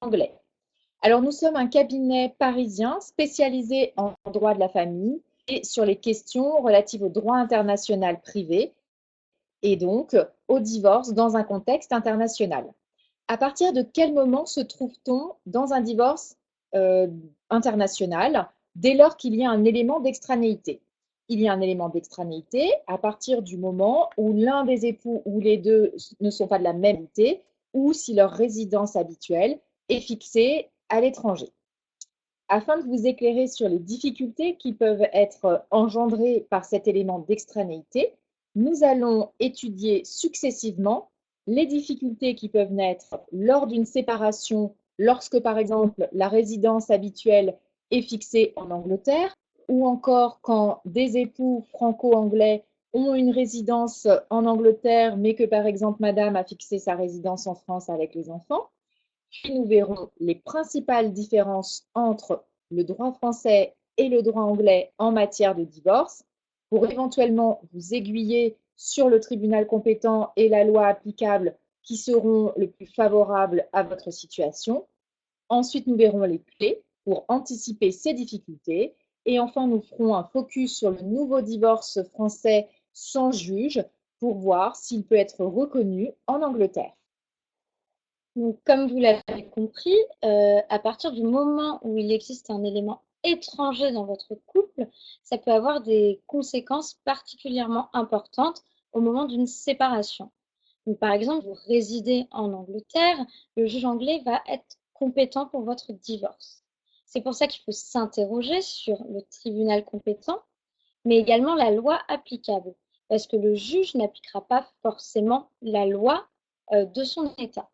anglais. Alors, nous sommes un cabinet parisien spécialisé en droit de la famille et sur les questions relatives au droit international privé et donc au divorce dans un contexte international. À partir de quel moment se trouve-t-on dans un divorce euh, international dès lors qu'il y a un élément d'extranéité? Il y a un élément d'extranéité à partir du moment où l'un des époux ou les deux ne sont pas de la même unité ou si leur résidence habituelle est fixée à l'étranger. Afin de vous éclairer sur les difficultés qui peuvent être engendrées par cet élément d'extranéité, nous allons étudier successivement les difficultés qui peuvent naître lors d'une séparation, lorsque par exemple la résidence habituelle est fixée en Angleterre, ou encore quand des époux franco-anglais ont une résidence en Angleterre, mais que par exemple madame a fixé sa résidence en France avec les enfants. Puis nous verrons les principales différences entre le droit français et le droit anglais en matière de divorce pour éventuellement vous aiguiller sur le tribunal compétent et la loi applicable qui seront le plus favorables à votre situation. Ensuite, nous verrons les clés pour anticiper ces difficultés. Et enfin, nous ferons un focus sur le nouveau divorce français sans juge pour voir s'il peut être reconnu en Angleterre. Donc, comme vous l'avez compris, à partir du moment où il existe un élément étranger dans votre couple, ça peut avoir des conséquences particulièrement importantes au moment d'une séparation. Donc, par exemple, vous résidez en Angleterre, le juge anglais va être compétent pour votre divorce. C'est pour ça qu'il faut s'interroger sur le tribunal compétent, mais également la loi applicable, parce que le juge n'appliquera pas forcément la loi de son État.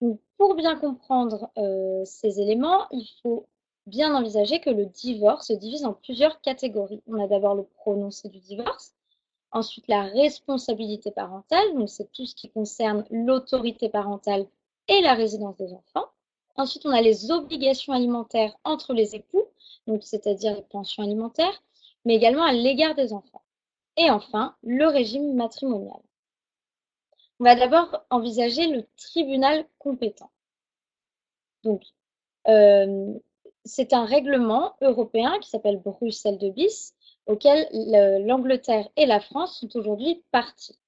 Donc, pour bien comprendre ces éléments, il faut bien envisager que le divorce se divise en plusieurs catégories. On a d'abord le prononcé du divorce, ensuite la responsabilité parentale, donc c'est tout ce qui concerne l'autorité parentale et la résidence des enfants. Ensuite, on a les obligations alimentaires entre les époux, donc c'est-à-dire les pensions alimentaires, mais également à l'égard des enfants. Et enfin, le régime matrimonial. On va d'abord envisager le tribunal compétent. Donc, c'est un règlement européen qui s'appelle Bruxelles II bis, auquel l'Angleterre et la France sont aujourd'hui parties.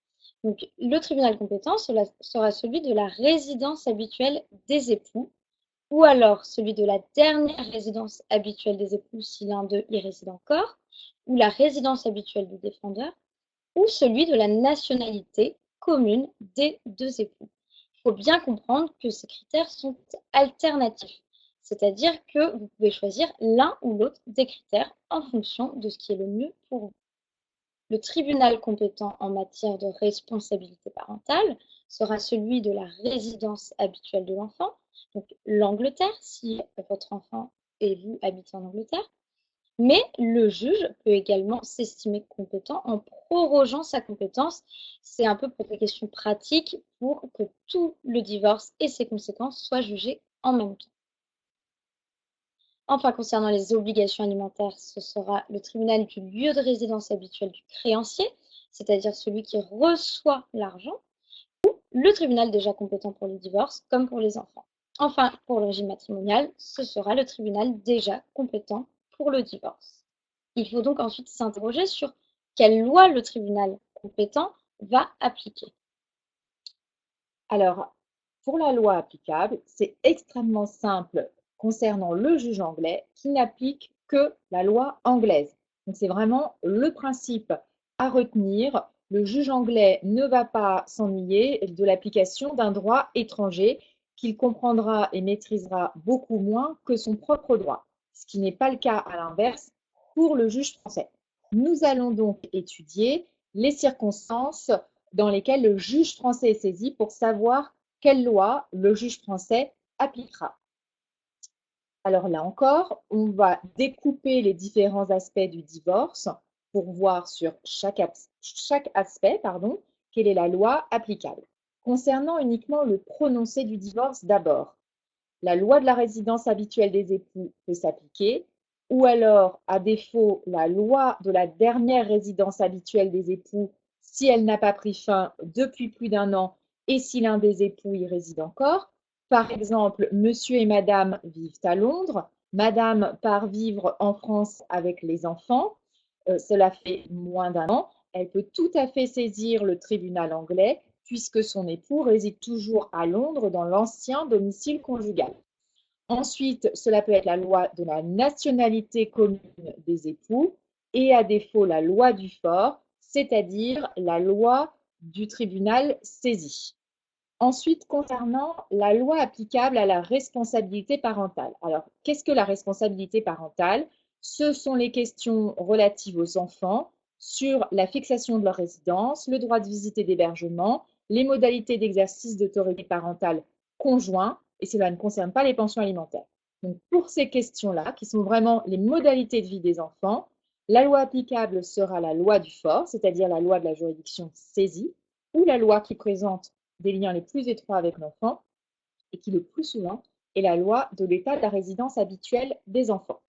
Donc, le tribunal compétent sera celui de la résidence habituelle des époux, ou alors celui de la dernière résidence habituelle des époux si l'un d'eux y réside encore, ou la résidence habituelle du défendeur, ou celui de la nationalité commune des deux époux. Il faut bien comprendre que ces critères sont alternatifs, c'est-à-dire que vous pouvez choisir l'un ou l'autre des critères en fonction de ce qui est le mieux pour vous. Le tribunal compétent en matière de responsabilité parentale sera celui de la résidence habituelle de l'enfant, donc l'Angleterre, si votre enfant et vous habitez en Angleterre, mais le juge peut également s'estimer compétent en prorogeant sa compétence. C'est un peu pour des questions pratiques pour que tout le divorce et ses conséquences soient jugés en même temps. Enfin, concernant les obligations alimentaires, ce sera le tribunal du lieu de résidence habituel du créancier, c'est-à-dire celui qui reçoit l'argent, ou le tribunal déjà compétent pour le divorce, comme pour les enfants. Enfin, pour le régime matrimonial, ce sera le tribunal déjà compétent pour le divorce. Il faut donc ensuite s'interroger sur quelle loi le tribunal compétent va appliquer. Alors, pour la loi applicable, c'est extrêmement simple concernant le juge anglais qui n'applique que la loi anglaise. Donc, c'est vraiment le principe à retenir. Le juge anglais ne va pas s'ennuyer de l'application d'un droit étranger qu'il comprendra et maîtrisera beaucoup moins que son propre droit, ce qui n'est pas le cas à l'inverse pour le juge français. Nous allons donc étudier les circonstances dans lesquelles le juge français est saisi pour savoir quelle loi le juge français appliquera. Alors là encore, on va découper les différents aspects du divorce pour voir sur chaque aspect quelle est la loi applicable. Concernant uniquement le prononcé du divorce d'abord, la loi de la résidence habituelle des époux peut s'appliquer, ou alors, à défaut, la loi de la dernière résidence habituelle des époux si elle n'a pas pris fin depuis plus d'un an et si l'un des époux y réside encore, Par exemple, monsieur et madame vivent à Londres, madame part vivre en France avec les enfants, cela fait moins d'un an, elle peut tout à fait saisir le tribunal anglais puisque son époux réside toujours à Londres dans l'ancien domicile conjugal. Ensuite, cela peut être la loi de la nationalité commune des époux et à défaut la loi du fort, c'est-à-dire la loi du tribunal saisi. Ensuite, concernant la loi applicable à la responsabilité parentale. Alors, qu'est-ce que la responsabilité parentale? Ce sont les questions relatives aux enfants sur la fixation de leur résidence, le droit de visite et d'hébergement, les modalités d'exercice d'autorité parentale conjoint, et cela ne concerne pas les pensions alimentaires. Donc, pour ces questions-là, qui sont vraiment les modalités de vie des enfants, la loi applicable sera la loi du fort, c'est-à-dire la loi de la juridiction saisie, ou la loi qui présente des liens les plus étroits avec l'enfant et qui le plus souvent est la loi de l'état de la résidence habituelle des enfants.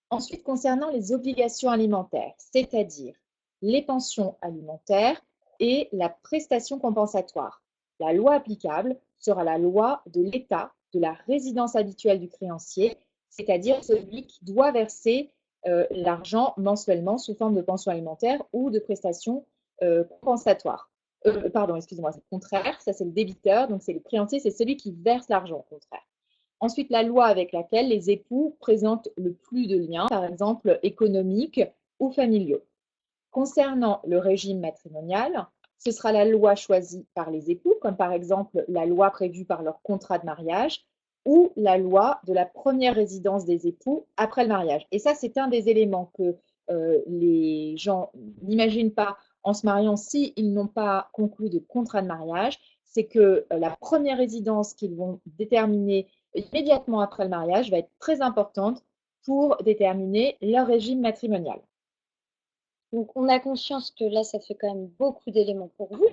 Ensuite, concernant les obligations alimentaires, c'est-à-dire les pensions alimentaires et la prestation compensatoire, la loi applicable sera la loi de l'état de la résidence habituelle du créancier, c'est-à-dire celui qui doit verser l'argent mensuellement sous forme de pension alimentaire ou de prestations compensatoires. Pardon, excusez-moi, c'est le contraire, ça c'est le débiteur, donc c'est le créancier, c'est celui qui verse l'argent au contraire. Ensuite, la loi avec laquelle les époux présentent le plus de liens, par exemple économiques ou familiaux. Concernant le régime matrimonial, ce sera la loi choisie par les époux, comme par exemple la loi prévue par leur contrat de mariage ou la loi de la première résidence des époux après le mariage. Et ça, c'est un des éléments que les gens n'imaginent pas en se mariant s'ils n'ont pas conclu de contrat de mariage, c'est que la première résidence qu'ils vont déterminer immédiatement après le mariage va être très importante pour déterminer leur régime matrimonial. Donc, on a conscience que là, ça fait quand même beaucoup d'éléments pour vous.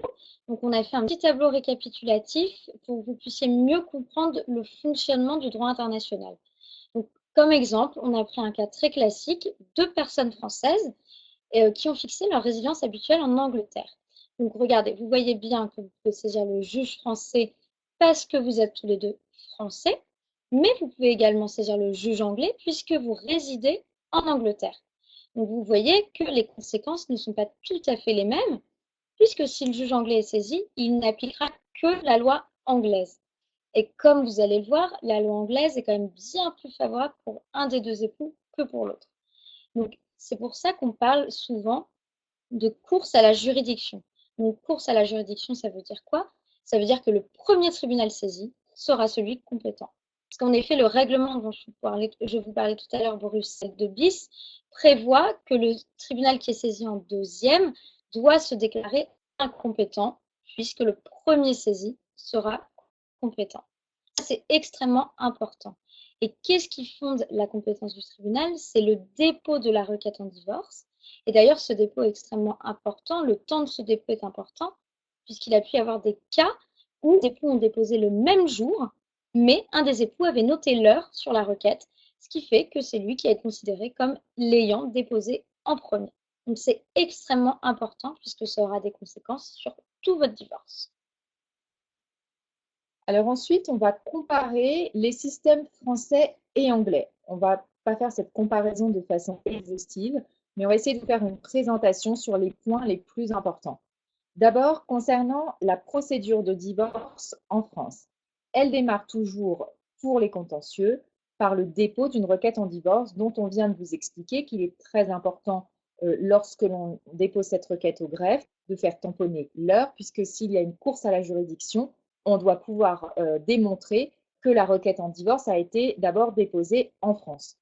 Donc, on a fait un petit tableau récapitulatif pour que vous puissiez mieux comprendre le fonctionnement du droit international. Donc, comme exemple, on a pris un cas très classique, deux personnes françaises qui ont fixé leur résidence habituelle en Angleterre. Donc, regardez, vous voyez bien que vous pouvez saisir le juge français parce que vous êtes tous les deux français, mais vous pouvez également saisir le juge anglais puisque vous résidez en Angleterre. Donc, vous voyez que les conséquences ne sont pas tout à fait les mêmes, puisque si le juge anglais est saisi, il n'appliquera que la loi anglaise. Et comme vous allez le voir, la loi anglaise est quand même bien plus favorable pour un des deux époux que pour l'autre. Donc, c'est pour ça qu'on parle souvent de course à la juridiction. Donc, course à la juridiction, ça veut dire quoi? Ça veut dire que le premier tribunal saisi sera celui compétent. Parce qu'en effet, le règlement dont je vous parlais tout à l'heure, Bruxelles 2 bis, prévoit que le tribunal qui est saisi en deuxième doit se déclarer incompétent, puisque le premier saisi sera compétent. C'est extrêmement important. Et qu'est-ce qui fonde la compétence du tribunal? C'est le dépôt de la requête en divorce. Et d'ailleurs, ce dépôt est extrêmement important. Le temps de ce dépôt est important, puisqu'il a pu y avoir des cas où les époux ont déposé le même jour, mais un des époux avait noté l'heure sur la requête, ce qui fait que c'est lui qui est considéré comme l'ayant déposé en premier. Donc c'est extrêmement important, puisque ça aura des conséquences sur tout votre divorce. Alors ensuite, on va comparer les systèmes français et anglais. On ne va pas faire cette comparaison de façon exhaustive, mais on va essayer de faire une présentation sur les points les plus importants. D'abord, concernant la procédure de divorce en France, elle démarre toujours pour les contentieux par le dépôt d'une requête en divorce dont on vient de vous expliquer qu'il est très important lorsque l'on dépose cette requête au greffe de faire tamponner l'heure, puisque s'il y a une course à la juridiction, on doit pouvoir démontrer que la requête en divorce a été d'abord déposée en France.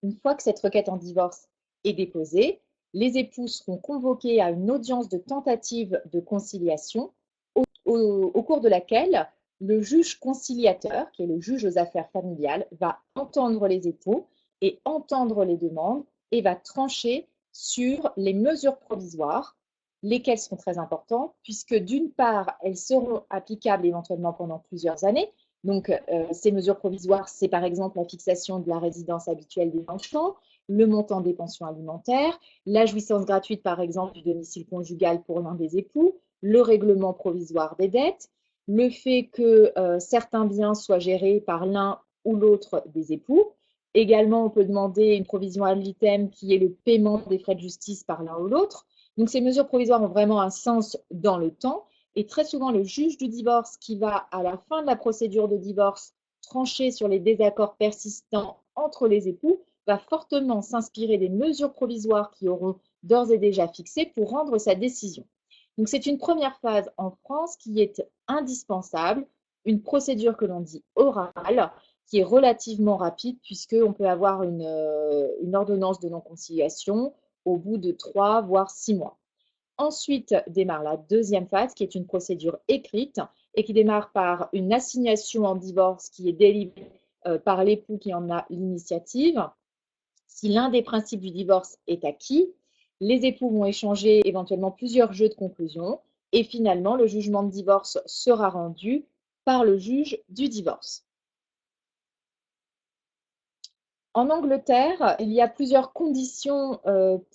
Une fois que cette requête en divorce est déposée, les époux seront convoqués à une audience de tentative de conciliation au cours de laquelle le juge conciliateur, qui est le juge aux affaires familiales, va entendre les époux et entendre les demandes et va trancher sur les mesures provisoires, lesquelles sont très importantes, puisque d'une part, elles seront applicables éventuellement pendant plusieurs années. Donc, ces mesures provisoires, c'est par exemple la fixation de la résidence habituelle des enfants, le montant des pensions alimentaires, la jouissance gratuite, par exemple, du domicile conjugal pour l'un des époux, le règlement provisoire des dettes, le fait que certains biens soient gérés par l'un ou l'autre des époux. Également, on peut demander une provision ad litem qui est le paiement des frais de justice par l'un ou l'autre. Donc, ces mesures provisoires ont vraiment un sens dans le temps. Et très souvent, le juge du divorce qui va, à la fin de la procédure de divorce, trancher sur les désaccords persistants entre les époux, va fortement s'inspirer des mesures provisoires qui auront d'ores et déjà fixées pour rendre sa décision. Donc, c'est une première phase en France qui est indispensable, une procédure que l'on dit orale, qui est relativement rapide puisqu'on peut avoir une ordonnance de non-conciliation au bout de 3 voire 6 mois. Ensuite démarre la deuxième phase qui est une procédure écrite et qui démarre par une assignation en divorce qui est délivrée par l'époux qui en a l'initiative. Si l'un des principes du divorce est acquis, les époux vont échanger éventuellement plusieurs jeux de conclusion et finalement le jugement de divorce sera rendu par le juge du divorce. En Angleterre, il y a plusieurs conditions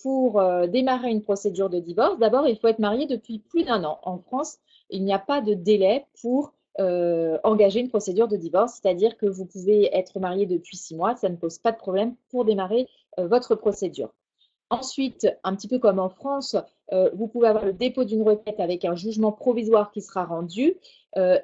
pour démarrer une procédure de divorce. D'abord, il faut être marié depuis plus d'1 an. En France, il n'y a pas de délai pour engager une procédure de divorce, c'est-à-dire que vous pouvez être marié depuis 6 mois, ça ne pose pas de problème pour démarrer votre procédure. Ensuite, un petit peu comme en France, vous pouvez avoir le dépôt d'une requête avec un jugement provisoire qui sera rendu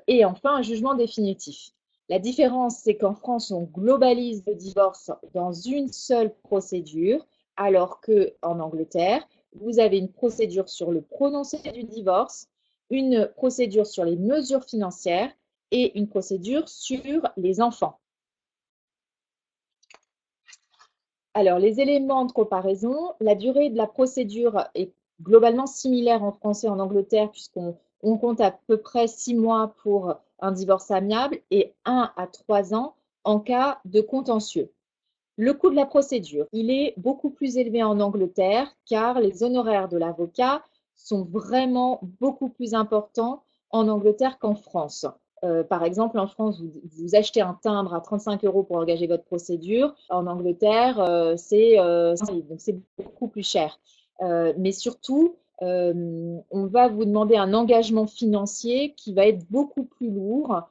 et enfin un jugement définitif. La différence, c'est qu'en France, on globalise le divorce dans une seule procédure, alors qu'en Angleterre, vous avez une procédure sur le prononcé du divorce, une procédure sur les mesures financières et une procédure sur les enfants. Alors, les éléments de comparaison, la durée de la procédure est globalement similaire en France et en Angleterre, puisqu'on compte à peu près 6 mois pour un divorce amiable et 1 à 3 ans en cas de contentieux. Le coût de la procédure, il est beaucoup plus élevé en Angleterre car les honoraires de l'avocat sont vraiment beaucoup plus importants en Angleterre qu'en France. Par exemple, en France, vous achetez un timbre à 35 € pour engager votre procédure. En Angleterre, c'est 5 000, donc c'est beaucoup plus cher. Mais surtout, on va vous demander un engagement financier qui va être beaucoup plus lourd.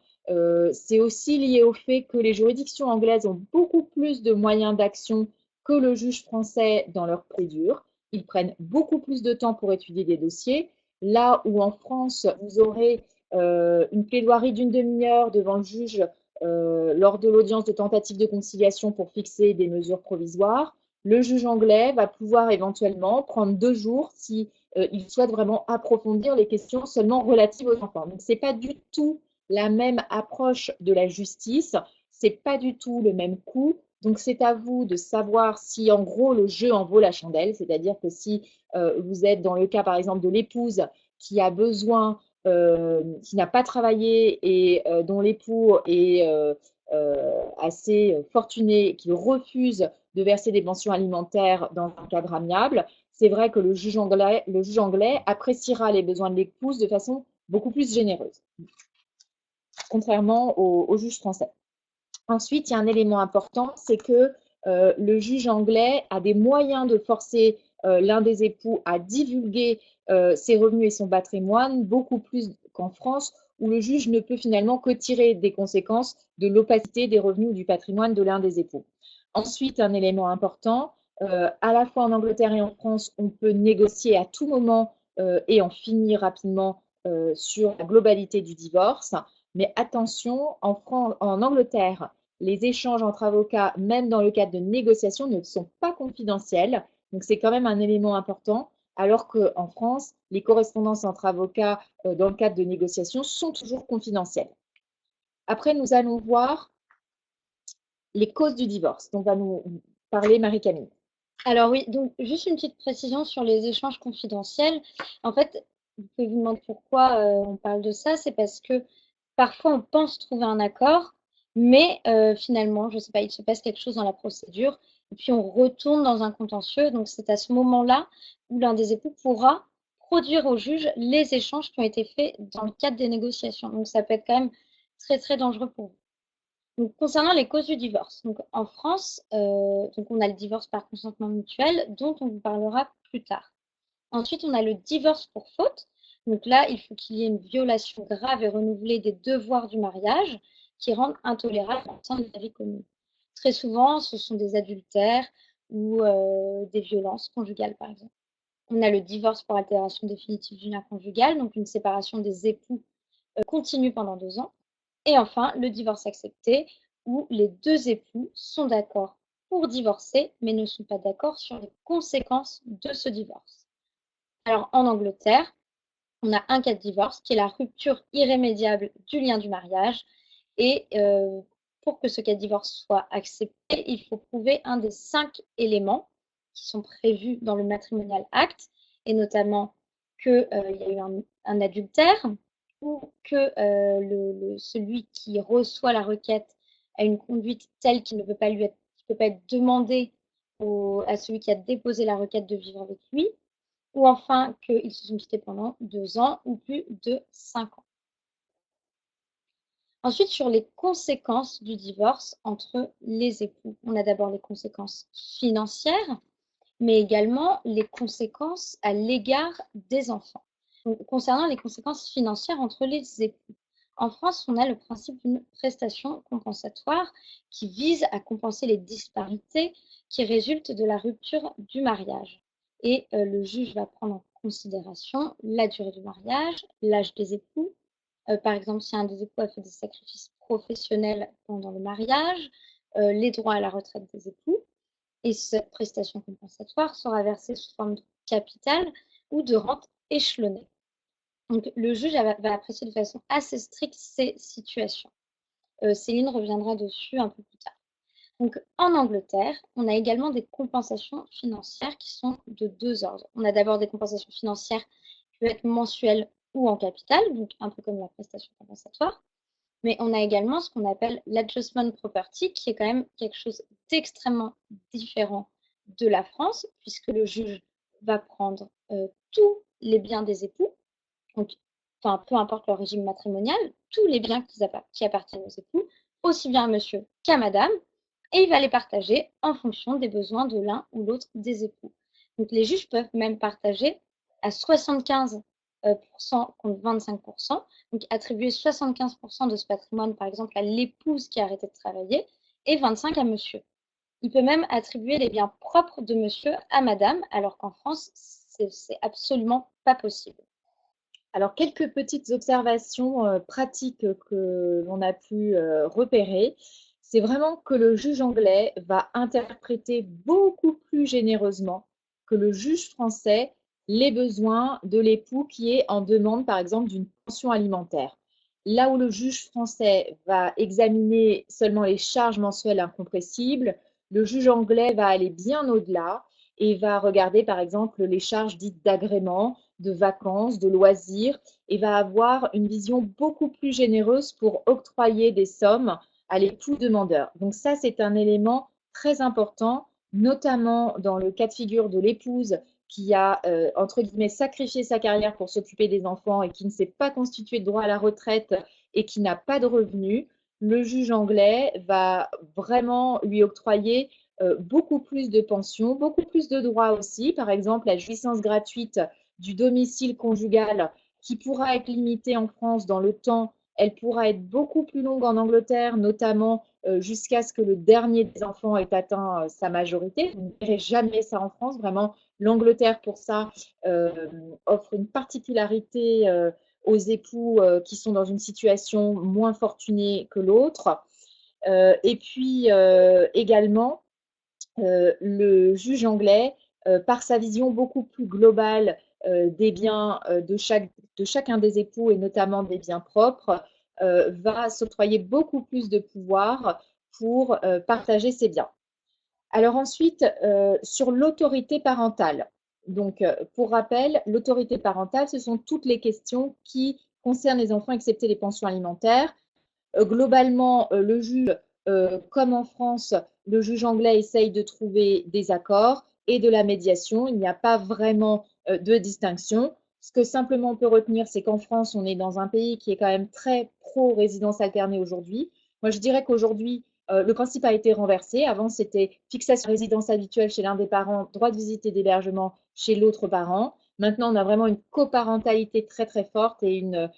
C'est aussi lié au fait que les juridictions anglaises ont beaucoup plus de moyens d'action que le juge français dans leur procédure. Ils prennent beaucoup plus de temps pour étudier des dossiers. Là où en France, vous aurez une plaidoirie d'une demi-heure devant le juge lors de l'audience de tentative de conciliation pour fixer des mesures provisoires, le juge anglais va pouvoir éventuellement prendre 2 jours si il souhaite vraiment approfondir les questions seulement relatives aux enfants. Donc, ce n'est pas du tout la même approche de la justice, c'est pas du tout le même coût. Donc, c'est à vous de savoir si, en gros, le jeu en vaut la chandelle. C'est-à-dire que si vous êtes dans le cas, par exemple, de l'épouse qui a besoin, qui n'a pas travaillé et dont l'époux est assez fortuné, qui refuse de verser des pensions alimentaires dans un cadre amiable, c'est vrai que le juge anglais appréciera les besoins de l'épouse de façon beaucoup plus généreuse, contrairement au juge français. Ensuite, il y a un élément important, c'est que le juge anglais a des moyens de forcer l'un des époux à divulguer ses revenus et son patrimoine, beaucoup plus qu'en France, où le juge ne peut finalement que tirer des conséquences de l'opacité des revenus ou du patrimoine de l'un des époux. Ensuite, un élément important, à la fois en Angleterre et en France, on peut négocier à tout moment et en finir rapidement sur la globalité du divorce. Mais attention, en Angleterre, les échanges entre avocats, même dans le cadre de négociations, ne sont pas confidentiels. Donc, c'est quand même un élément important. Alors qu'en France, les correspondances entre avocats dans le cadre de négociations sont toujours confidentielles. Après, nous allons voir les causes du divorce dont va nous parler Marie-Camille. Alors oui, donc juste une petite précision sur les échanges confidentiels. En fait, vous pouvez vous demander pourquoi on parle de ça, c'est parce que parfois on pense trouver un accord, mais finalement, je ne sais pas, il se passe quelque chose dans la procédure, et puis on retourne dans un contentieux. Donc c'est à ce moment-là où l'un des époux pourra produire au juge les échanges qui ont été faits dans le cadre des négociations. Donc ça peut être quand même très très dangereux pour vous. Donc, concernant les causes du divorce, donc en France, donc on a le divorce par consentement mutuel, dont on vous parlera plus tard. Ensuite, on a le divorce pour faute. Donc là, il faut qu'il y ait une violation grave et renouvelée des devoirs du mariage qui rendent intolérable l'ensemble de la vie commune. Très souvent, ce sont des adultères ou des violences conjugales, par exemple. On a le divorce pour altération définitive du lien conjugal, donc une séparation des époux continue pendant 2 ans. Et enfin, le divorce accepté, où les deux époux sont d'accord pour divorcer, mais ne sont pas d'accord sur les conséquences de ce divorce. Alors, en Angleterre, on a un cas de divorce qui est la rupture irrémédiable du lien du mariage. Et pour que ce cas de divorce soit accepté, il faut prouver un des 5 éléments qui sont prévus dans le Matrimonial Act, et notamment qu'il y a eu un adultère, ou que celui qui reçoit la requête a une conduite telle qu'il ne peut pas être demandé à celui qui a déposé la requête de vivre avec lui, ou enfin qu'ils se sont quittés pendant 2 ans ou plus de 5 ans. Ensuite, sur les conséquences du divorce entre les époux. On a d'abord les conséquences financières, mais également les conséquences à l'égard des enfants. Donc, concernant les conséquences financières entre les époux, en France, on a le principe d'une prestation compensatoire qui vise à compenser les disparités qui résultent de la rupture du mariage. Et le juge va prendre en considération la durée du mariage, l'âge des époux, par exemple si un des époux a fait des sacrifices professionnels pendant le mariage, les droits à la retraite des époux, et cette prestation compensatoire sera versée sous forme de capital ou de rente échelonnée. Donc le juge va apprécier de façon assez stricte ces situations. Céline reviendra dessus un peu plus tard. Donc en Angleterre, on a également des compensations financières qui sont de 2 ordres. On a d'abord des compensations financières qui peuvent être mensuelles ou en capital, donc un peu comme la prestation compensatoire. Mais on a également ce qu'on appelle l'adjustment property, qui est quand même quelque chose d'extrêmement différent de la France, puisque le juge va prendre tous les biens des époux, donc peu importe leur régime matrimonial, tous les biens qui appartiennent aux époux, aussi bien à monsieur qu'à madame, et il va les partager en fonction des besoins de l'un ou l'autre des époux. Donc les juges peuvent même partager à 75% contre 25%, donc attribuer 75% de ce patrimoine, par exemple, à l'épouse qui a arrêté de travailler, et 25% à monsieur. Il peut même attribuer les biens propres de monsieur à madame, alors qu'en France, c'est absolument pas possible. Alors, quelques petites observations pratiques que l'on a pu repérer. C'est vraiment que le juge anglais va interpréter beaucoup plus généreusement que le juge français les besoins de l'époux qui est en demande, par exemple, d'une pension alimentaire. Là où le juge français va examiner seulement les charges mensuelles incompressibles, le juge anglais va aller bien au-delà et va regarder, par exemple, les charges dites d'agrément, de vacances, de loisirs, et va avoir une vision beaucoup plus généreuse pour octroyer des sommes à l'époux demandeur. Donc ça, c'est un élément très important, notamment dans le cas de figure de l'épouse qui a, entre guillemets, sacrifié sa carrière pour s'occuper des enfants et qui ne s'est pas constitué de droit à la retraite et qui n'a pas de revenus. Le juge anglais va vraiment lui octroyer beaucoup plus de pensions, beaucoup plus de droits aussi. Par exemple, la jouissance gratuite du domicile conjugal qui pourra être limitée en France dans le temps, elle pourra être beaucoup plus longue en Angleterre, notamment jusqu'à ce que le dernier des enfants ait atteint sa majorité. Vous ne verrez jamais ça en France. Vraiment, l'Angleterre, pour ça, offre une particularité aux époux qui sont dans une situation moins fortunée que l'autre. Et puis également, le juge anglais, par sa vision beaucoup plus globale des biens de chacun des époux et notamment des biens propres, va s'octroyer beaucoup plus de pouvoir pour partager ses biens. Alors ensuite, sur l'autorité parentale. Donc, pour rappel, l'autorité parentale, ce sont toutes les questions qui concernent les enfants, excepté les pensions alimentaires. Globalement, le juge, comme en France, le juge anglais essaye de trouver des accords et de la médiation. Il n'y a pas vraiment de distinction. Ce que simplement on peut retenir, c'est qu'en France, on est dans un pays qui est quand même très pro-résidence alternée aujourd'hui. Moi, je dirais qu'aujourd'hui, le principe a été renversé. Avant, c'était fixation de résidence habituelle chez l'un des parents, droit de visite et d'hébergement chez l'autre parent. Maintenant, on a vraiment une coparentalité très très forte et une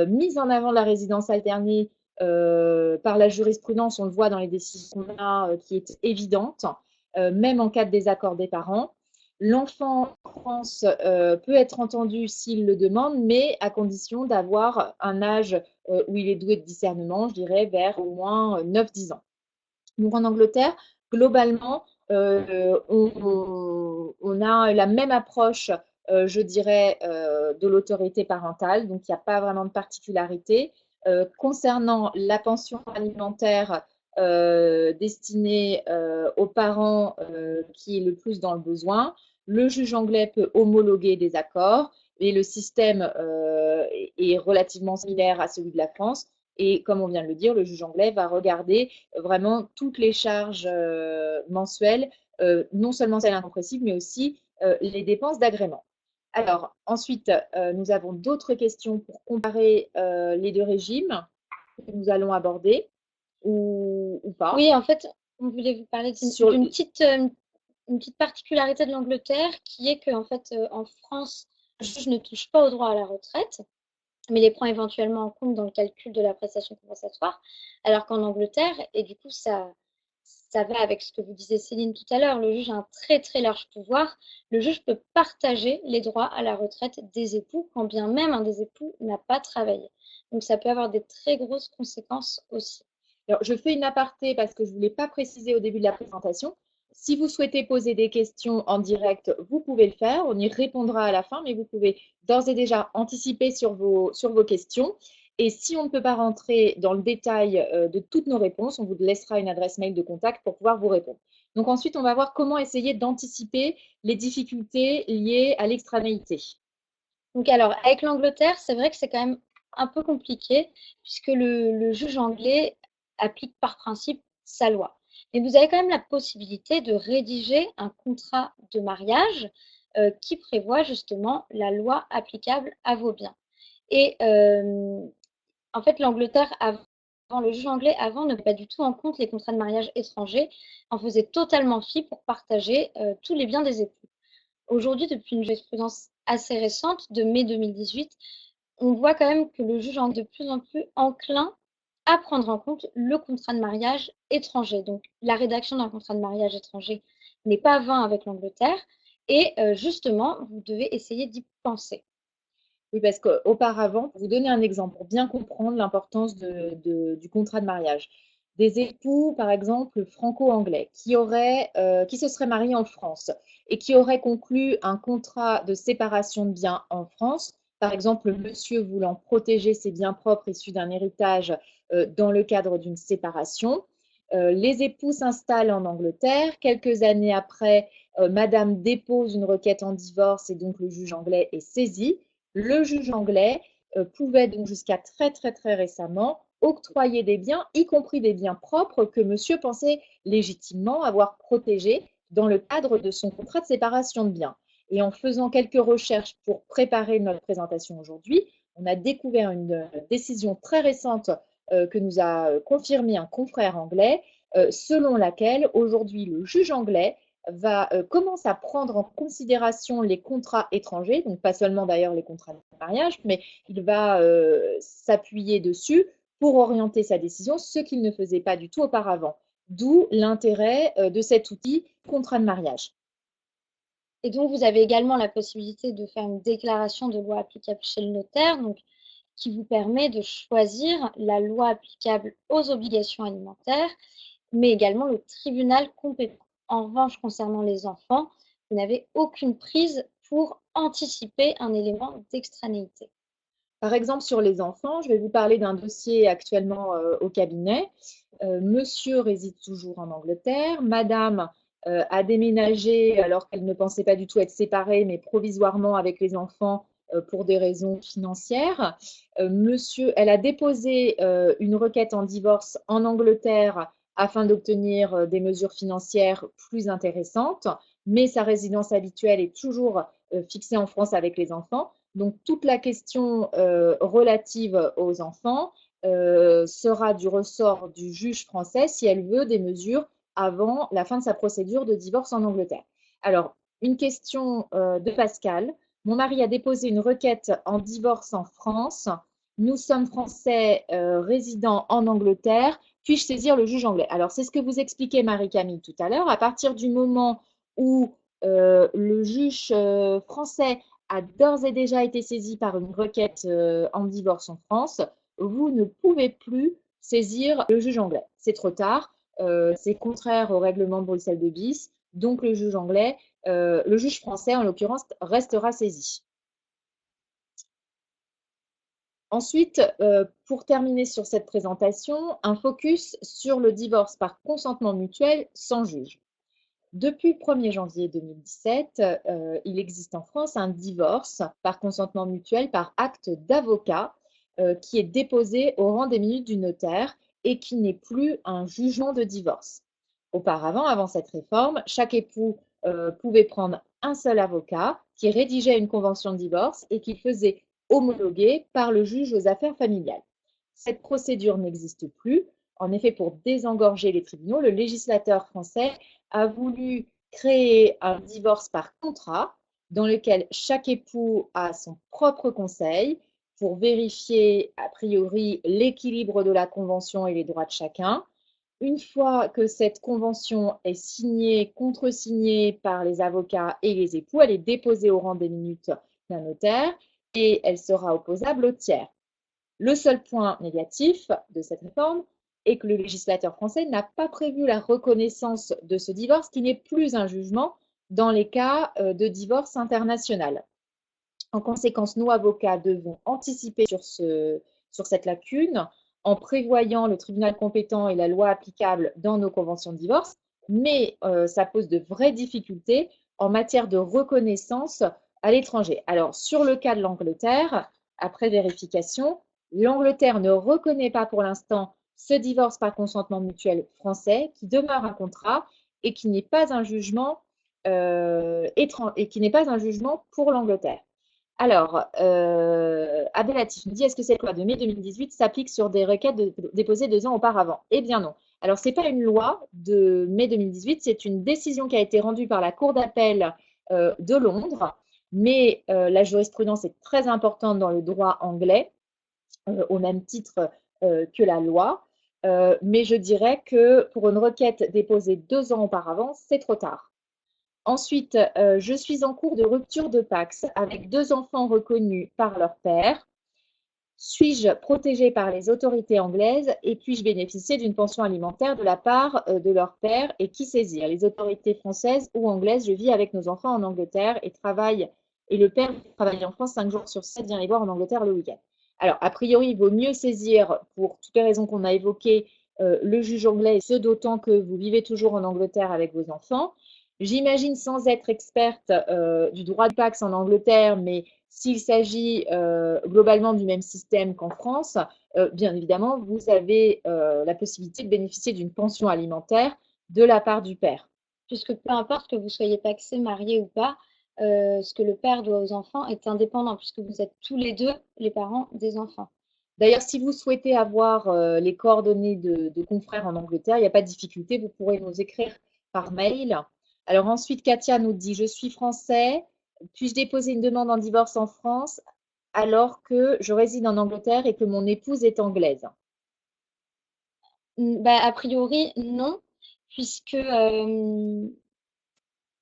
mise en avant de la résidence alternée par la jurisprudence, on le voit dans les décisions qu'on a, qui est évidente, même en cas de désaccord des parents. L'enfant en France peut être entendu s'il le demande, mais à condition d'avoir un âge où il est doué de discernement, je dirais vers au moins 9-10 ans. Donc en Angleterre, globalement, on a la même approche, je dirais, de l'autorité parentale, donc il n'y a pas vraiment de particularité. Concernant la pension alimentaire destinée aux parents qui est le plus dans le besoin, le juge anglais peut homologuer des accords et le système est relativement similaire à celui de la France. Et comme on vient de le dire, le juge anglais va regarder vraiment toutes les charges mensuelles, non seulement celles incompressibles, mais aussi les dépenses d'agrément. Alors, ensuite, nous avons d'autres questions pour comparer les deux régimes que nous allons aborder ou pas. Oui, en fait, on voulait vous parler Sur... d'une une petite particularité de l'Angleterre qui est qu'en fait, en France, le juge ne touche pas au droit à la retraite, mais les prend éventuellement en compte dans le calcul de la prestation compensatoire, alors qu'en Angleterre, et du coup, ça va avec ce que vous disiez Céline tout à l'heure, le juge a un très très large pouvoir. Le juge peut partager les droits à la retraite des époux, quand bien même un des époux n'a pas travaillé. Donc ça peut avoir des très grosses conséquences aussi. Alors, je fais une aparté parce que je ne voulais pas préciser au début de la présentation. Si vous souhaitez poser des questions en direct, vous pouvez le faire. On y répondra à la fin, mais vous pouvez d'ores et déjà anticiper sur vos questions. Et si on ne peut pas rentrer dans le détail de toutes nos réponses, on vous laissera une adresse mail de contact pour pouvoir vous répondre. Donc ensuite, on va voir comment essayer d'anticiper les difficultés liées à l'extranéité. Donc alors, avec l'Angleterre, c'est vrai que c'est quand même un peu compliqué, puisque le juge anglais applique par principe sa loi. Mais vous avez quand même la possibilité de rédiger un contrat de mariage qui prévoit justement la loi applicable à vos biens. Et en fait, l'Angleterre, avant, le juge anglais, avant, ne prenait pas du tout en compte les contrats de mariage étrangers, en faisait totalement fi pour partager tous les biens des époux. Aujourd'hui, depuis une jurisprudence assez récente, de mai 2018, on voit quand même que le juge est de plus en plus enclin à prendre en compte le contrat de mariage étranger. Donc, la rédaction d'un contrat de mariage étranger n'est pas vain avec l'Angleterre et justement, vous devez essayer d'y penser. Oui, parce qu'auparavant, pour vous donner un exemple, pour bien comprendre l'importance du contrat de mariage, des époux, par exemple, franco-anglais, qui se seraient mariés en France et qui auraient conclu un contrat de séparation de biens en France, par exemple, le monsieur voulant protéger ses biens propres issus d'un héritage dans le cadre d'une séparation, les époux s'installent en Angleterre. Quelques années après, madame dépose une requête en divorce et donc le juge anglais est saisi. Le juge anglais pouvait donc jusqu'à très très très récemment octroyer des biens, y compris des biens propres que monsieur pensait légitimement avoir protégés dans le cadre de son contrat de séparation de biens. Et en faisant quelques recherches pour préparer notre présentation aujourd'hui, on a découvert une décision très récente que nous a confirmé un confrère anglais, selon laquelle aujourd'hui le juge anglais commence à prendre en considération les contrats étrangers, donc pas seulement d'ailleurs les contrats de mariage, mais il va s'appuyer dessus pour orienter sa décision, ce qu'il ne faisait pas du tout auparavant. D'où l'intérêt de cet outil contrat de mariage. Et donc, vous avez également la possibilité de faire une déclaration de loi applicable chez le notaire, donc, qui vous permet de choisir la loi applicable aux obligations alimentaires, mais également le tribunal compétent. En revanche, concernant les enfants, vous n'avez aucune prise pour anticiper un élément d'extranéité. Par exemple, sur les enfants, je vais vous parler d'un dossier actuellement au cabinet. Monsieur réside toujours en Angleterre. Madame a déménagé alors qu'elle ne pensait pas du tout être séparée, mais provisoirement avec les enfants pour des raisons financières. Monsieur, elle a déposé une requête en divorce en Angleterre afin d'obtenir des mesures financières plus intéressantes, mais sa résidence habituelle est toujours fixée en France avec les enfants. Donc, toute la question relative aux enfants sera du ressort du juge français si elle veut des mesures avant la fin de sa procédure de divorce en Angleterre. Alors, une question de Pascal. mon mari a déposé une requête en divorce en France. Nous sommes français résidant en Angleterre. Puis-je saisir le juge anglais? Alors, c'est ce que vous expliquez, Marie-Camille, tout à l'heure. À partir du moment où le juge français a d'ores et déjà été saisi par une requête en divorce en France, vous ne pouvez plus saisir le juge anglais. C'est trop tard. C'est contraire au règlement de Bruxelles de bis. Donc, le juge français, en l'occurrence, restera saisi. Ensuite, pour terminer sur cette présentation, un focus sur le divorce par consentement mutuel sans juge. Depuis le 1er janvier 2017, il existe en France un divorce par consentement mutuel par acte d'avocat qui est déposé au rang des minutes du notaire et qui n'est plus un jugement de divorce. Auparavant, avant cette réforme, chaque époux pouvait prendre un seul avocat qui rédigeait une convention de divorce et qui faisait homologuer par le juge aux affaires familiales. Cette procédure n'existe plus. En effet, pour désengorger les tribunaux, le législateur français a voulu créer un divorce par contrat dans lequel chaque époux a son propre conseil pour vérifier a priori l'équilibre de la convention et les droits de chacun. Une fois que cette convention est signée, contresignée par les avocats et les époux, elle est déposée au rang des minutes d'un notaire et elle sera opposable au tiers. Le seul point négatif de cette réforme est que le législateur français n'a pas prévu la reconnaissance de ce divorce qui n'est plus un jugement dans les cas de divorce international. En conséquence, nous, avocats, devons anticiper sur cette lacune en prévoyant le tribunal compétent et la loi applicable dans nos conventions de divorce, mais ça pose de vraies difficultés en matière de reconnaissance à l'étranger. Alors, sur le cas de l'Angleterre, après vérification, l'Angleterre ne reconnaît pas pour l'instant ce divorce par consentement mutuel français qui demeure un contrat et qui n'est pas un jugement pour l'Angleterre. Alors, Abdelatif nous dit, est-ce que cette loi de mai 2018 s'applique sur des requêtes déposées 2 ans auparavant? Eh bien non. Alors, ce n'est pas une loi de mai 2018, c'est une décision qui a été rendue par la Cour d'appel de Londres, mais la jurisprudence est très importante dans le droit anglais, au même titre que la loi. Mais je dirais que pour une requête déposée 2 ans auparavant, c'est trop tard. Ensuite, je suis en cours de rupture de Pacs avec 2 enfants reconnus par leur père. Suis-je protégée par les autorités anglaises et puis-je bénéficier d'une pension alimentaire de la part de leur père et qui saisir? Les autorités françaises ou anglaises? Je vis avec nos enfants en Angleterre et le père travaille en France 5 jours sur 7, vient les voir en Angleterre le week-end. Alors, a priori, il vaut mieux saisir, pour toutes les raisons qu'on a évoquées, le juge anglais, ce d'autant que vous vivez toujours en Angleterre avec vos enfants. J'imagine, sans être experte du droit de Pacs en Angleterre, mais s'il s'agit globalement du même système qu'en France, bien évidemment, vous avez la possibilité de bénéficier d'une pension alimentaire de la part du père. Puisque peu importe que vous soyez pacsé, marié ou pas, ce que le père doit aux enfants est indépendant, puisque vous êtes tous les deux les parents des enfants. D'ailleurs, si vous souhaitez avoir les coordonnées de confrères en Angleterre, il n'y a pas de difficulté, vous pourrez nous écrire par mail. Alors ensuite, Katia nous dit, je suis français, puis-je déposer une demande en divorce en France alors que je réside en Angleterre et que mon épouse est anglaise? Bah, a priori, non, puisque,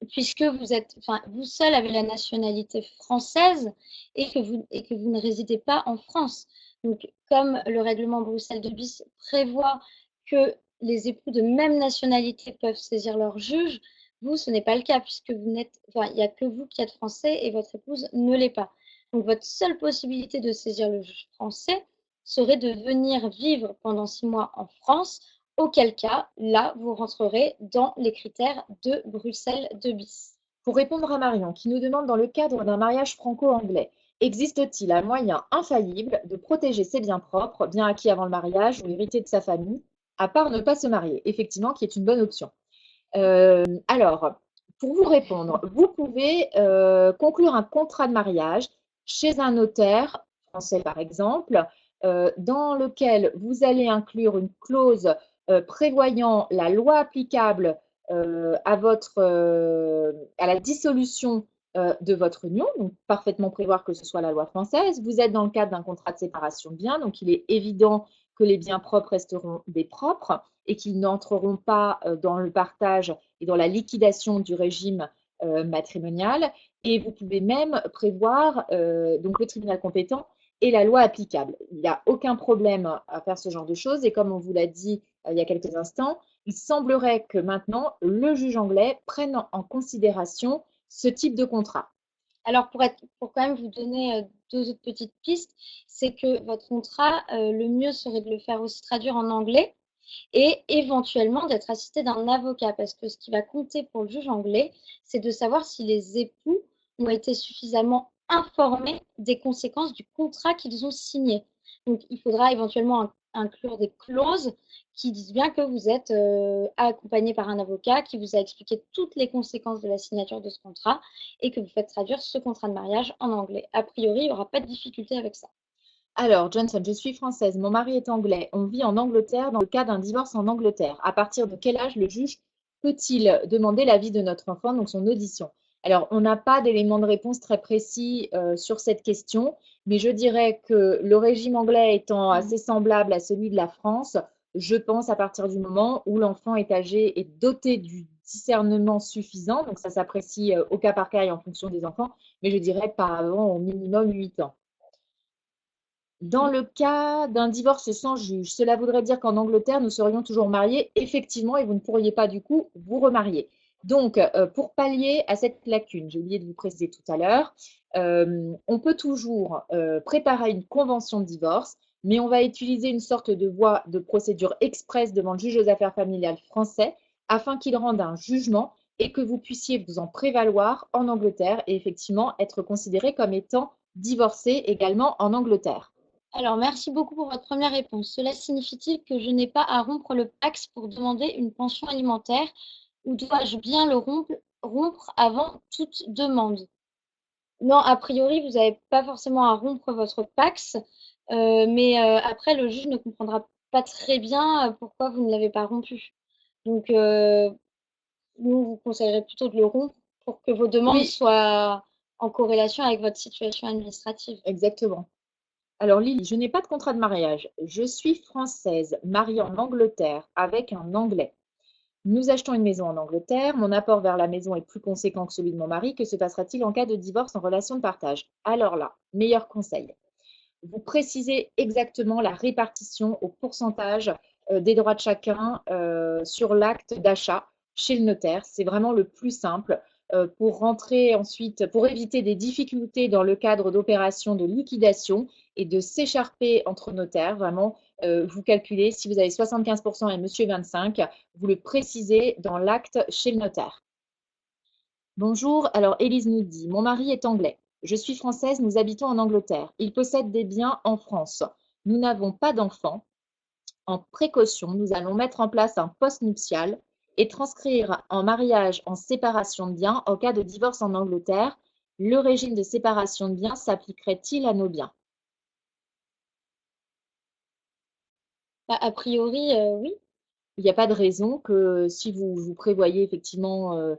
puisque vous seul avez la nationalité française et que vous ne résidez pas en France. Donc, comme le règlement Bruxelles de bis prévoit que les époux de même nationalité peuvent saisir leur juge, vous, ce n'est pas le cas puisque il n'y a que vous qui êtes français et votre épouse ne l'est pas. Donc, votre seule possibilité de saisir le juge français serait de venir vivre pendant 6 mois en France, auquel cas, là, vous rentrerez dans les critères de Bruxelles 2 bis. Pour répondre à Marion, qui nous demande, dans le cadre d'un mariage franco-anglais, existe-t-il un moyen infaillible de protéger ses biens propres, biens acquis avant le mariage ou hérités de sa famille, à part ne pas se marier? Effectivement, qui est une bonne option. Alors, pour vous répondre, vous pouvez conclure un contrat de mariage chez un notaire français, par exemple, dans lequel vous allez inclure une clause prévoyant la loi applicable à la dissolution de votre union, donc parfaitement prévoir que ce soit la loi française. Vous êtes dans le cadre d'un contrat de séparation de biens, donc il est évident que les biens propres resteront des propres et qu'ils n'entreront pas dans le partage et dans la liquidation du régime matrimonial. Et vous pouvez même prévoir donc le tribunal compétent et la loi applicable. Il n'y a aucun problème à faire ce genre de choses. Et comme on vous l'a dit il y a quelques instants, il semblerait que maintenant, le juge anglais prenne en considération ce type de contrat. Alors, pour quand même vous donner deux autres petites pistes, c'est que votre contrat, le mieux serait de le faire aussi traduire en anglais et éventuellement d'être assisté d'un avocat. Parce que ce qui va compter pour le juge anglais, c'est de savoir si les époux ont été suffisamment informés des conséquences du contrat qu'ils ont signé. Donc, il faudra éventuellement inclure des clauses qui disent bien que vous êtes accompagné par un avocat qui vous a expliqué toutes les conséquences de la signature de ce contrat et que vous faites traduire ce contrat de mariage en anglais. A priori, il n'y aura pas de difficulté avec ça. Alors, Johnson, je suis française, mon mari est anglais, on vit en Angleterre dans le cas d'un divorce en Angleterre. À partir de quel âge le juge peut-il demander l'avis de notre enfant, donc son audition? Alors, on n'a pas d'éléments de réponse très précis sur cette question, mais je dirais que le régime anglais étant assez semblable à celui de la France, je pense à partir du moment où l'enfant est âgé et doté du discernement suffisant, donc ça s'apprécie au cas par cas et en fonction des enfants, mais je dirais pas avant au minimum 8 ans. Dans le cas d'un divorce sans juge, cela voudrait dire qu'en Angleterre, nous serions toujours mariés, effectivement, et vous ne pourriez pas du coup vous remarier. Donc, pour pallier à cette lacune, j'ai oublié de vous préciser tout à l'heure, on peut toujours préparer une convention de divorce, mais on va utiliser une sorte de voie de procédure express devant le juge aux affaires familiales français afin qu'il rende un jugement et que vous puissiez vous en prévaloir en Angleterre et effectivement être considéré comme étant divorcé également en Angleterre. Alors, merci beaucoup pour votre première réponse. Cela signifie-t-il que je n'ai pas à rompre le Pacs pour demander une pension alimentaire ou dois-je bien le rompre avant toute demande? Non, a priori, vous n'avez pas forcément à rompre votre Pacs, mais après, le juge ne comprendra pas très bien pourquoi vous ne l'avez pas rompu. Donc, nous, on vous conseillerait plutôt de le rompre pour que vos demandes Oui, soient en corrélation avec votre situation administrative. exactement. Alors Lily, je n'ai pas de contrat de mariage. Je suis française, mariée en Angleterre avec un Anglais. Nous achetons une maison en Angleterre. Mon apport vers la maison est plus conséquent que celui de mon mari. Que se passera-t-il en cas de divorce en relation de partage? Alors là, meilleur conseil. Vous précisez exactement la répartition au pourcentage des droits de chacun sur l'acte d'achat chez le notaire. C'est vraiment le plus simple pour rentrer ensuite, pour éviter des difficultés dans le cadre d'opérations de liquidation et de s'écharper entre notaires. Vraiment, vous calculez, si vous avez 75% et monsieur 25%, vous le précisez dans l'acte chez le notaire. Bonjour, alors Élise nous dit, mon mari est anglais. Je suis française, nous habitons en Angleterre. Il possède des biens en France. Nous n'avons pas d'enfants. En précaution, nous allons mettre en place un post nuptial et transcrire en mariage en séparation de biens en cas de divorce en Angleterre. Le régime de séparation de biens s'appliquerait-il à nos biens? Bah, a priori, oui. Il n'y a pas de raison que si vous prévoyez effectivement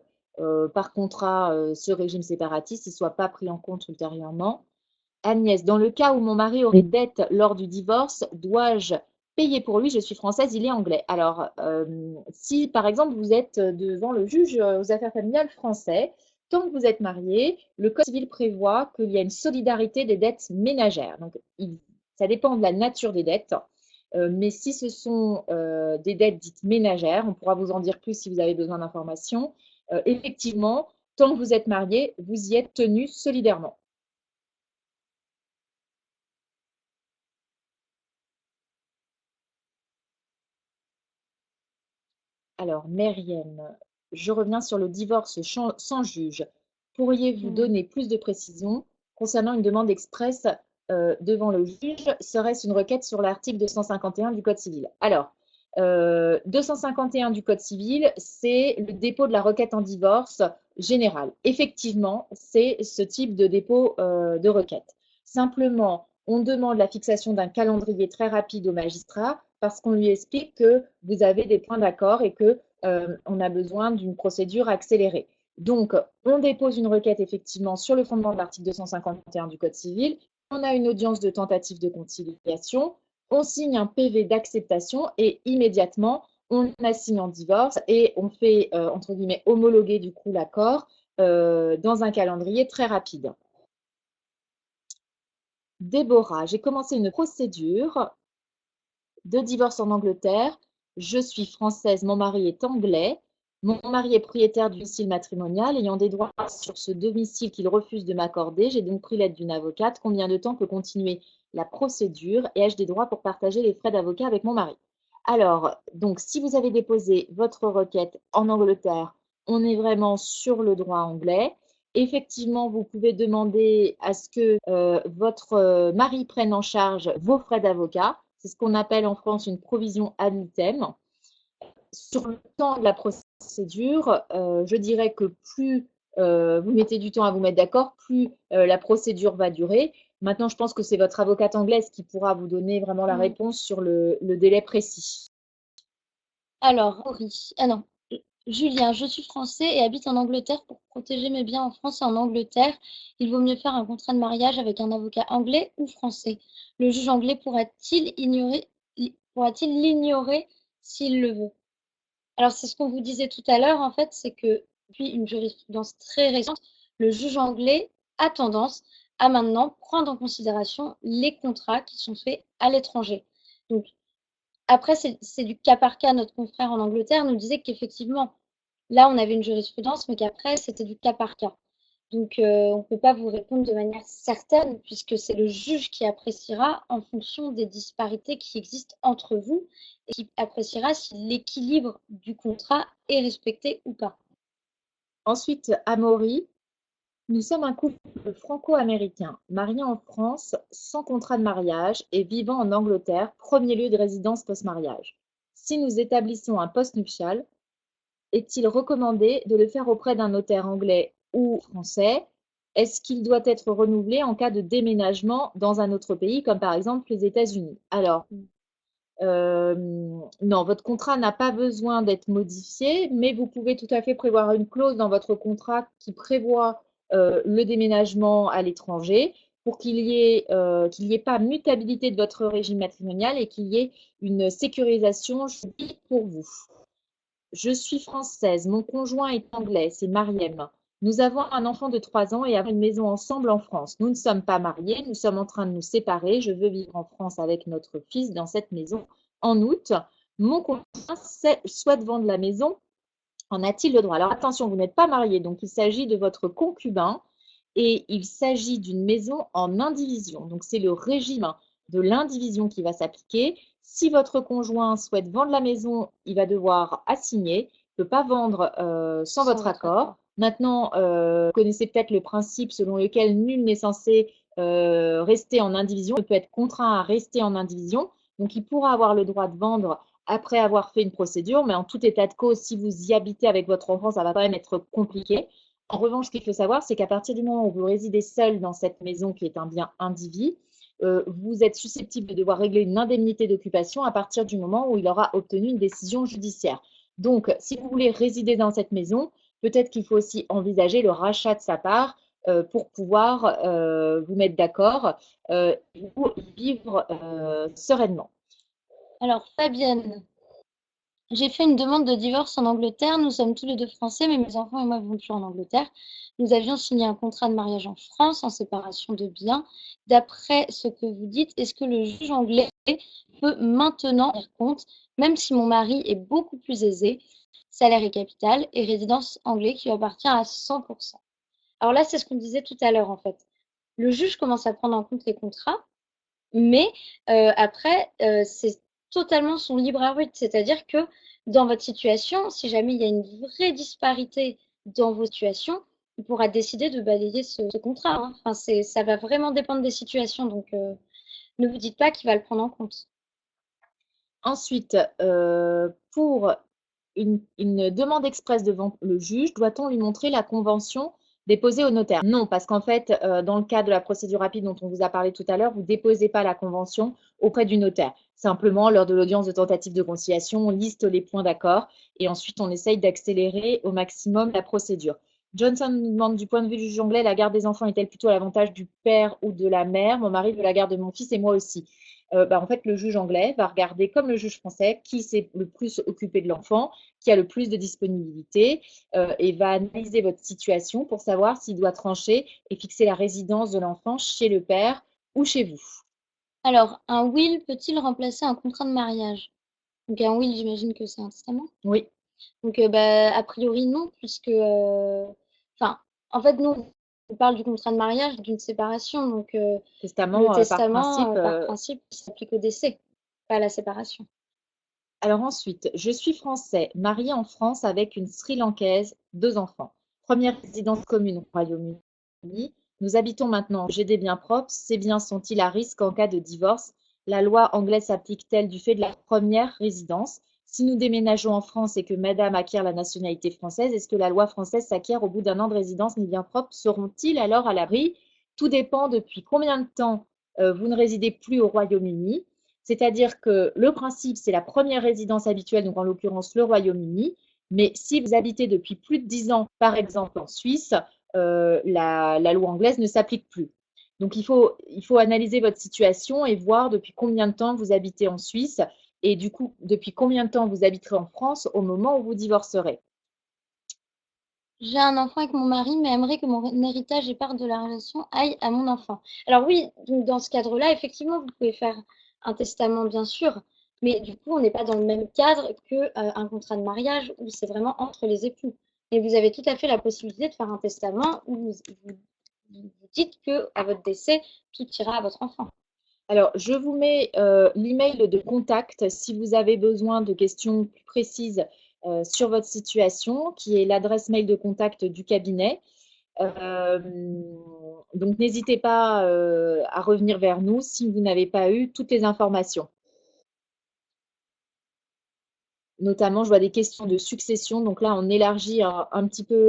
par contrat ce régime séparatiste, il ne soit pas pris en compte ultérieurement. Agnès, dans le cas où mon mari aurait dette lors du divorce, dois-je payer pour lui? Je suis française, il est anglais. Alors, si par exemple vous êtes devant le juge aux affaires familiales français, tant que vous êtes marié, le Code civil prévoit qu'il y a une solidarité des dettes ménagères. Donc, ça dépend de la nature des dettes. Mais si ce sont des dettes dites ménagères, on pourra vous en dire plus si vous avez besoin d'informations. Effectivement, tant que vous êtes marié, vous y êtes tenu solidairement. Alors, Myriam, je reviens sur le divorce sans juge. Pourriez-vous Hmm. donner plus de précisions concernant une demande expresse devant le juge? Serait-ce une requête sur l'article 251 du Code civil? Alors, 251 du Code civil, c'est le dépôt de la requête en divorce général. Effectivement, c'est ce type de dépôt de requête. Simplement, on demande la fixation d'un calendrier très rapide au magistrat parce qu'on lui explique que vous avez des points d'accord et que on a besoin d'une procédure accélérée. Donc, on dépose une requête effectivement sur le fondement de l'article 251 du Code civil. On a une audience de tentative de conciliation. On signe un PV d'acceptation et immédiatement, on assigne en divorce et on fait, entre guillemets, homologuer du coup l'accord dans un calendrier très rapide. Déborah, j'ai commencé une procédure de divorce en Angleterre. Je suis française, mon mari est anglais. Mon mari est propriétaire du domicile matrimonial, ayant des droits sur ce domicile qu'il refuse de m'accorder. J'ai donc pris l'aide d'une avocate. Combien de temps peut continuer la procédure et ai-je des droits pour partager les frais d'avocat avec mon mari? Alors, donc, si vous avez déposé votre requête en Angleterre, on est vraiment sur le droit anglais. Effectivement, vous pouvez demander à ce que votre mari prenne en charge vos frais d'avocat. C'est ce qu'on appelle en France une provision ad litem. Sur le temps de la procédure, je dirais que plus vous mettez du temps à vous mettre d'accord, plus la procédure va durer. Maintenant, je pense que c'est votre avocate anglaise qui pourra vous donner vraiment la réponse sur le délai précis. Alors, Maurice, ah non, Julien, je suis français et habite en Angleterre. Pour protéger mes biens en France et en Angleterre, il vaut mieux faire un contrat de mariage avec un avocat anglais ou français. Le juge anglais pourra-t-il l'ignorer s'il le veut? Alors, c'est ce qu'on vous disait tout à l'heure, en fait, c'est que depuis une jurisprudence très récente, le juge anglais a tendance à maintenant prendre en considération les contrats qui sont faits à l'étranger. Donc, après, c'est du cas par cas. Notre confrère en Angleterre nous disait qu'effectivement, là, on avait une jurisprudence, mais qu'après, c'était du cas par cas. Donc, on ne peut pas vous répondre de manière certaine, puisque c'est le juge qui appréciera en fonction des disparités qui existent entre vous et qui appréciera si l'équilibre du contrat est respecté ou pas. Ensuite, Amaury, nous sommes un couple franco-américain, marié en France, sans contrat de mariage et vivant en Angleterre, premier lieu de résidence post-mariage. Si nous établissons un post-nuptial, est-il recommandé de le faire auprès d'un notaire anglais ou français? Est-ce qu'il doit être renouvelé en cas de déménagement dans un autre pays, comme par exemple les États-Unis? Alors, non, votre contrat n'a pas besoin d'être modifié, mais vous pouvez tout à fait prévoir une clause dans votre contrat qui prévoit le déménagement à l'étranger pour qu'il y ait pas mutabilité de votre régime matrimonial et qu'il y ait une sécurisation juridique pour vous. Je suis française, mon conjoint est anglais, c'est Mariem. Nous avons un enfant de 3 ans et avons une maison ensemble en France. Nous ne sommes pas mariés, nous sommes en train de nous séparer. Je veux vivre en France avec notre fils dans cette maison. En août, mon conjoint souhaite vendre la maison. En a-t-il le droit? Alors attention, vous n'êtes pas mariés, donc il s'agit de votre concubin et il s'agit d'une maison en indivision. Donc c'est le régime de l'indivision qui va s'appliquer. Si votre conjoint souhaite vendre la maison, il va devoir assigner. Il ne peut pas vendre sans votre accord. Maintenant, vous connaissez peut-être le principe selon lequel nul n'est censé rester en indivision. Il peut être contraint à rester en indivision. Donc, il pourra avoir le droit de vendre après avoir fait une procédure. Mais en tout état de cause, si vous y habitez avec votre enfant, ça va quand même être compliqué. En revanche, ce qu'il faut savoir, c'est qu'à partir du moment où vous résidez seul dans cette maison qui est un bien indivis, vous êtes susceptible de devoir régler une indemnité d'occupation à partir du moment où il aura obtenu une décision judiciaire. Donc, si vous voulez résider dans cette maison, peut-être qu'il faut aussi envisager le rachat de sa part pour pouvoir vous mettre d'accord et vivre sereinement. Alors, Fabienne, j'ai fait une demande de divorce en Angleterre. Nous sommes tous les deux français, mais mes enfants et moi ne vivons plus en Angleterre. Nous avions signé un contrat de mariage en France, en séparation de biens. D'après ce que vous dites, est-ce que le juge anglais peut maintenant tenir compte, même si mon mari est beaucoup plus aisé, salaire et capital, et résidence anglaise qui lui appartient à 100%? Alors là, c'est ce qu'on disait tout à l'heure, en fait. Le juge commence à prendre en compte les contrats, mais après, c'est totalement son libre arbitre. C'est-à-dire que dans votre situation, si jamais il y a une vraie disparité dans vos situations, il pourra décider de balayer ce contrat, hein. Enfin, ça va vraiment dépendre des situations, donc ne vous dites pas qu'il va le prendre en compte. Ensuite, pour une demande expresse devant le juge, doit-on lui montrer la convention déposée au notaire? Non, parce qu'en fait, dans le cas de la procédure rapide dont on vous a parlé tout à l'heure, vous ne déposez pas la convention auprès du notaire. Simplement, lors de l'audience de tentative de conciliation, on liste les points d'accord et ensuite on essaye d'accélérer au maximum la procédure. Johnson nous demande du point de vue du juge anglais, la garde des enfants est-elle plutôt à l'avantage du père ou de la mère? Mon mari veut la garde de mon fils et moi aussi. En fait, le juge anglais va regarder, comme le juge français, qui s'est le plus occupé de l'enfant, qui a le plus de disponibilité, et va analyser votre situation pour savoir s'il doit trancher et fixer la résidence de l'enfant chez le père ou chez vous. Alors, un will peut-il remplacer un contrat de mariage? Donc un will, j'imagine que c'est un testament? Oui, Donc a priori non, puisque, enfin, en fait, nous, on parle du contrat de mariage, d'une séparation, donc le testament, par testament, principe. par principe, s'applique au décès, pas à la séparation. Alors ensuite, je suis français, marié en France avec une Sri Lankaise, 2 enfants. Première résidence commune au Royaume-Uni. Nous habitons maintenant, j'ai des biens propres. Ces biens sont-ils à risque en cas de divorce? La loi anglaise s'applique-t-elle du fait de la première résidence? Si nous déménageons en France et que madame acquiert la nationalité française, est-ce que la loi française s'acquiert au bout d'un an de résidence? Mes biens propres seront-ils alors à l'abri? Tout dépend depuis combien de temps vous ne résidez plus au Royaume-Uni. C'est-à-dire que le principe, c'est la première résidence habituelle, donc en l'occurrence le Royaume-Uni. Mais si vous habitez depuis plus de 10 ans, par exemple en Suisse, la loi anglaise ne s'applique plus. Donc il faut analyser votre situation et voir depuis combien de temps vous habitez en Suisse et du coup depuis combien de temps vous habiterez en France au moment où vous divorcerez. J'ai un enfant avec mon mari, mais aimerais que mon héritage et part de la relation aille à mon enfant. Alors oui, donc dans ce cadre-là, effectivement, vous pouvez faire un testament, bien sûr, mais du coup, on n'est pas dans le même cadre que un contrat de mariage où c'est vraiment entre les époux. Et vous avez tout à fait la possibilité de faire un testament où vous dites que à votre décès, tout ira à votre enfant. Alors, je vous mets l'email de contact si vous avez besoin de questions plus précises sur votre situation, qui est l'adresse mail de contact du cabinet. Euh, donc, n'hésitez pas à revenir vers nous si vous n'avez pas eu toutes les informations. Notamment, je vois des questions de succession. Donc là, on élargit un petit peu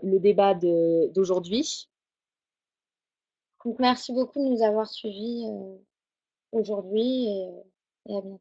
le débat d'aujourd'hui. Donc merci beaucoup de nous avoir suivis aujourd'hui et à bientôt.